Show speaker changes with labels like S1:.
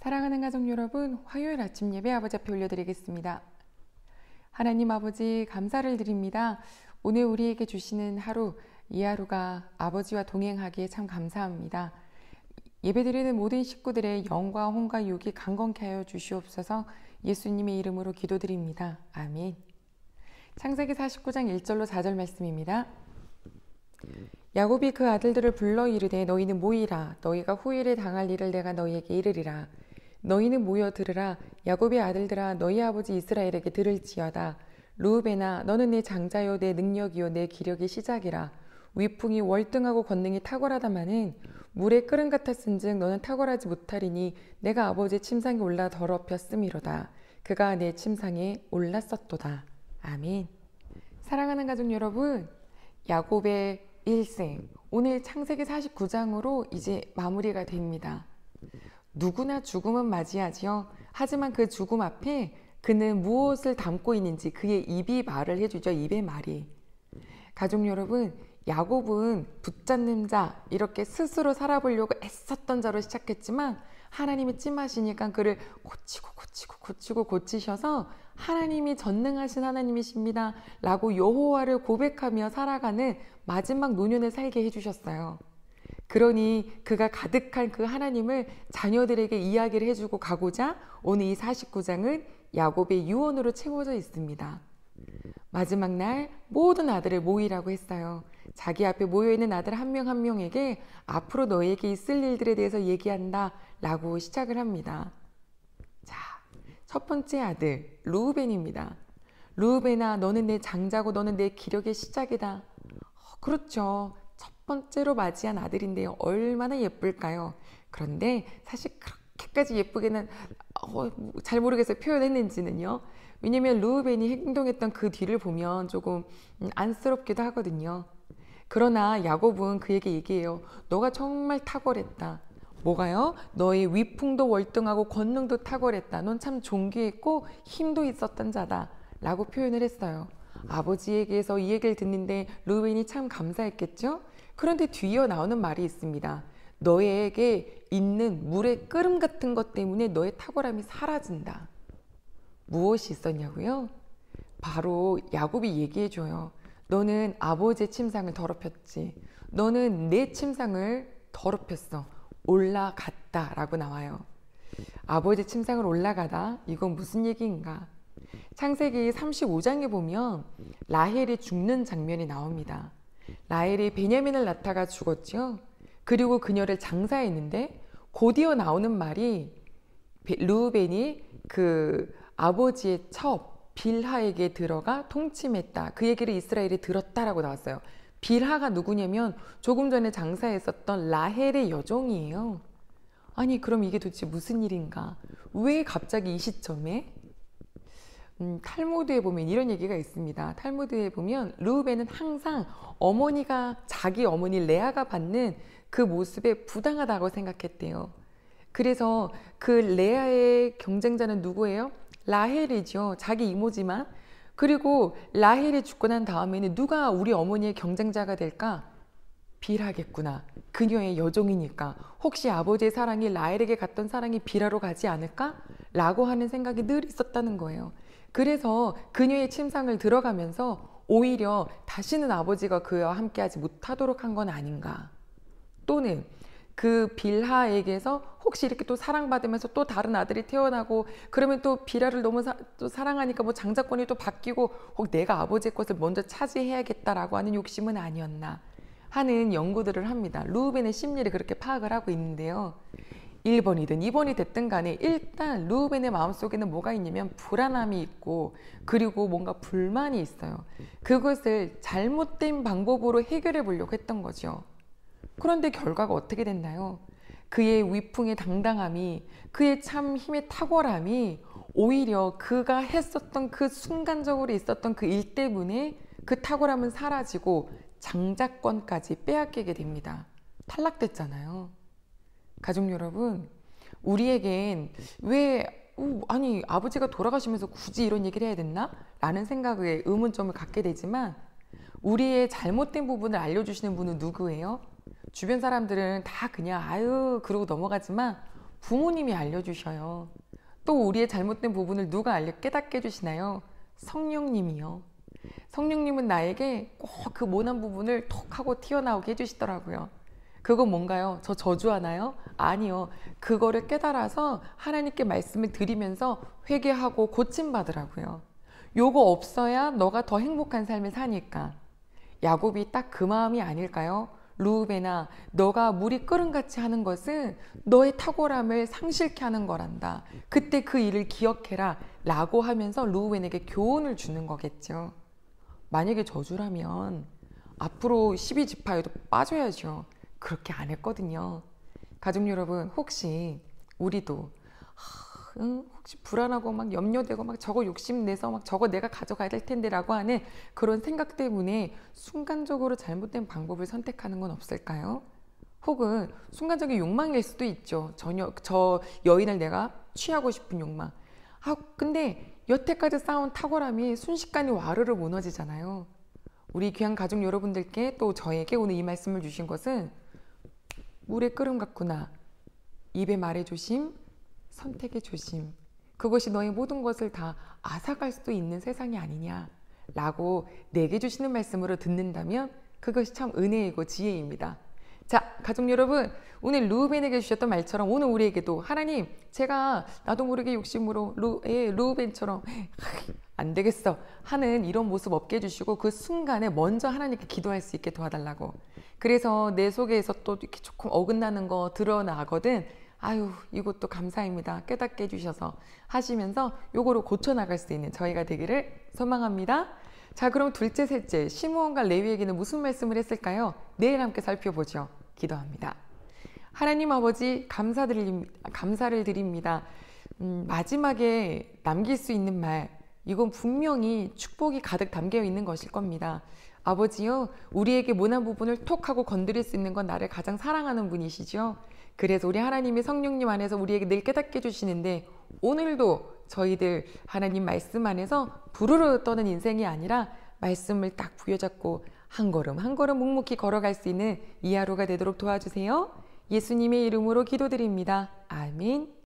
S1: 사랑하는 가족 여러분, 화요일 아침 예배 아버지 앞에 올려드리겠습니다. 하나님 아버지 감사를 드립니다. 오늘 우리에게 주시는 하루, 이 하루가 아버지와 동행하기에 참 감사합니다. 예배드리는 모든 식구들의 영과 혼과 육이 강건케 하여 주시옵소서. 예수님의 이름으로 기도드립니다. 아멘. 창세기 49장 1절로 4절 말씀입니다. 야곱이 그 아들들을 불러 이르되 너희는 모이라. 너희가 후일에 당할 일을 내가 너희에게 이르리라. 너희는 모여 들으라. 야곱의 아들들아 너희 아버지 이스라엘에게 들을지어다. 르우벤아 너는 내 장자요 내 능력이요 내 기력의 시작이라. 위풍이 월등하고 권능이 탁월하다마는 물의 끓음 같았은즉 너는 탁월하지 못하리니 내가 아버지의 침상에 올라 더럽혔음이로다. 그가 내 침상에 올랐었도다. 아멘. 사랑하는 가족 여러분, 야곱의 일생, 오늘 창세기 49장으로 이제 마무리가 됩니다. 누구나 죽음은 맞이하지요. 하지만 그 죽음 앞에 그는 무엇을 담고 있는지 그의 입이 말을 해주죠. 입의 말이. 가족 여러분, 야곱은 붙잡는 자, 이렇게 스스로 살아보려고 애썼던 자로 시작했지만 하나님이 찜하시니까 그를 고치셔서 하나님이 전능하신 하나님이십니다 라고 여호와를 고백하며 살아가는 마지막 노년을 살게 해주셨어요. 그러니 그가 가득한 그 하나님을 자녀들에게 이야기를 해주고 가고자 오늘 이 49장은 야곱의 유언으로 채워져 있습니다. 마지막 날 모든 아들을 모이라고 했어요. 자기 앞에 모여있는 아들 한 명 한 명에게 앞으로 너에게 있을 일들에 대해서 얘기한다 라고 시작을 합니다. 자, 첫 번째 아들 르우벤입니다. 르우벤아 너는 내 장자고 너는 내 기력의 시작이다. 그렇죠. 첫 번째로 맞이한 아들인데요. 얼마나 예쁠까요? 그런데 사실 그렇게까지 예쁘게는 잘 모르겠어요. 표현했는지는요. 왜냐면 르우벤이 행동했던 그 뒤를 보면 조금 안쓰럽기도 하거든요. 그러나 야곱은 그에게 얘기해요. 너가 정말 탁월했다. 뭐가요? 너의 위풍도 월등하고 권능도 탁월했다. 넌 참 존귀했고 힘도 있었던 자다 라고 표현을 했어요. 아버지에게서 이 얘기를 듣는데 르우벤이 참 감사했겠죠? 그런데 뒤이어 나오는 말이 있습니다. 너에게 있는 물의 끓음 같은 것 때문에 너의 탁월함이 사라진다. 무엇이 있었냐고요? 바로 야곱이 얘기해줘요. 너는 아버지의 침상을 더럽혔지. 너는 내 침상을 더럽혔어. 올라갔다 라고 나와요. 아버지의 침상을 올라가다? 이건 무슨 얘기인가? 창세기 35장에 보면 라헬이 죽는 장면이 나옵니다. 라헬이 베냐민을 낳다가 죽었죠. 그리고 그녀를 장사했는데 곧이어 나오는 말이 르우벤이 그 아버지의 첩 빌하에게 들어가 통침했다. 그 얘기를 이스라엘이 들었다라고 나왔어요. 빌하가 누구냐면 조금 전에 장사했었던 라헬의 여종이에요. 아니 그럼 이게 도대체 무슨 일인가? 왜 갑자기 이 시점에? 탈무드에 보면 이런 얘기가 있습니다. 탈무드에 보면 르우벤은 항상 어머니가 자기 어머니 레아가 받는 그 모습에 부당하다고 생각했대요. 그래서 그 레아의 경쟁자는 누구예요? 라헬이죠. 자기 이모지만. 그리고 라헬이 죽고 난 다음에는 누가 우리 어머니의 경쟁자가 될까? 빌하겠구나. 그녀의 여종이니까. 혹시 아버지의 사랑이 라헬에게 갔던 사랑이 빌하로 가지 않을까? 라고 하는 생각이 늘 있었다는 거예요. 그래서 그녀의 침상을 들어가면서 오히려 다시는 아버지가 그와 함께하지 못하도록 한 건 아닌가. 또는 그 빌하에게서 혹시 이렇게 또 사랑받으면서 또 다른 아들이 태어나고 그러면 또 빌하를 너무 또 사랑하니까 뭐 장자권이 또 바뀌고 혹 내가 아버지의 것을 먼저 차지해야겠다라고 하는 욕심은 아니었나 하는 연구들을 합니다. 르우벤의 심리를 그렇게 파악을 하고 있는데요. 1번이든 2번이 됐든 간에 일단 르우벤의 마음속에는 뭐가 있냐면 불안함이 있고 그리고 뭔가 불만이 있어요. 그것을 잘못된 방법으로 해결해 보려고 했던 거죠. 그런데 결과가 어떻게 됐나요? 그의 위풍의 당당함이, 그의 참 힘의 탁월함이 오히려 그가 했었던 그 순간적으로 있었던 그 일 때문에 그 탁월함은 사라지고 장자권까지 빼앗기게 됩니다. 탈락됐잖아요. 가족 여러분, 우리에겐 왜 아니 아버지가 돌아가시면서 굳이 이런 얘기를 해야 됐나? 라는 생각에 의문점을 갖게 되지만 우리의 잘못된 부분을 알려주시는 분은 누구예요? 주변 사람들은 다 그냥 아유 그러고 넘어가지만 부모님이 알려주셔요. 또 우리의 잘못된 부분을 누가 깨닫게 해주시나요? 성령님이요. 성령님은 나에게 꼭 그 모난 부분을 톡 하고 튀어나오게 해주시더라고요. 그건 뭔가요? 저 저주하나요? 아니요. 그거를 깨달아서 하나님께 말씀을 드리면서 회개하고 고침받으라고요. 요거 없어야 너가 더 행복한 삶을 사니까. 야곱이 딱 그 마음이 아닐까요? 루우벤아, 너가 물이 끓음같이 하는 것은 너의 탁월함을 상실케 하는 거란다. 그때 그 일을 기억해라 라고 하면서 루우벤에게 교훈을 주는 거겠죠. 만약에 저주라면 앞으로 12지파에도 빠져야죠. 그렇게 안 했거든요. 가족 여러분, 혹시 우리도 혹시 불안하고 막 염려되고 막 저거 욕심내서 막 저거 내가 가져가야 될 텐데 라고 하는 그런 생각 때문에 순간적으로 잘못된 방법을 선택하는 건 없을까요? 혹은 순간적인 욕망일 수도 있죠. 저 여인을 내가 취하고 싶은 욕망. 근데 여태까지 쌓아온 탁월함이 순식간에 와르르 무너지잖아요. 우리 귀한 가족 여러분들께 또 저에게 오늘 이 말씀을 주신 것은 물의 끓음 같구나. 입의 말의 조심, 선택의 조심. 그것이 너의 모든 것을 다 앗아갈 수도 있는 세상이 아니냐 라고 내게 주시는 말씀으로 듣는다면 그것이 참 은혜이고 지혜입니다. 자, 가족 여러분, 오늘 루우벤에게 주셨던 말처럼 오늘 우리에게도 하나님, 제가 나도 모르게 욕심으로 루우벤처럼 안 되겠어 하는 이런 모습 없게 해주시고 그 순간에 먼저 하나님께 기도할 수 있게 도와달라고. 그래서 내 속에서 또 이렇게 조금 어긋나는 거 드러나거든. 아유, 이것도 감사합니다. 깨닫게 해주셔서 하시면서 요거로 고쳐나갈 수 있는 저희가 되기를 소망합니다. 자, 그럼 둘째, 셋째, 시므온과 레위에게는 무슨 말씀을 했을까요? 내일 함께 살펴보죠. 기도합니다. 하나님 아버지, 감사를 드립니다. 마지막에 남길 수 있는 말, 이건 분명히 축복이 가득 담겨 있는 것일 겁니다. 아버지요, 우리에게 모난 부분을 톡 하고 건드릴 수 있는 건 나를 가장 사랑하는 분이시죠. 그래서 우리 하나님이 성령님 안에서 우리에게 늘 깨닫게 해주시는데 오늘도 저희들 하나님 말씀 안에서 부르르 떠는 인생이 아니라 말씀을 딱 부여잡고 한 걸음 한 걸음 묵묵히 걸어갈 수 있는 이 하루가 되도록 도와주세요. 예수님의 이름으로 기도드립니다. 아멘.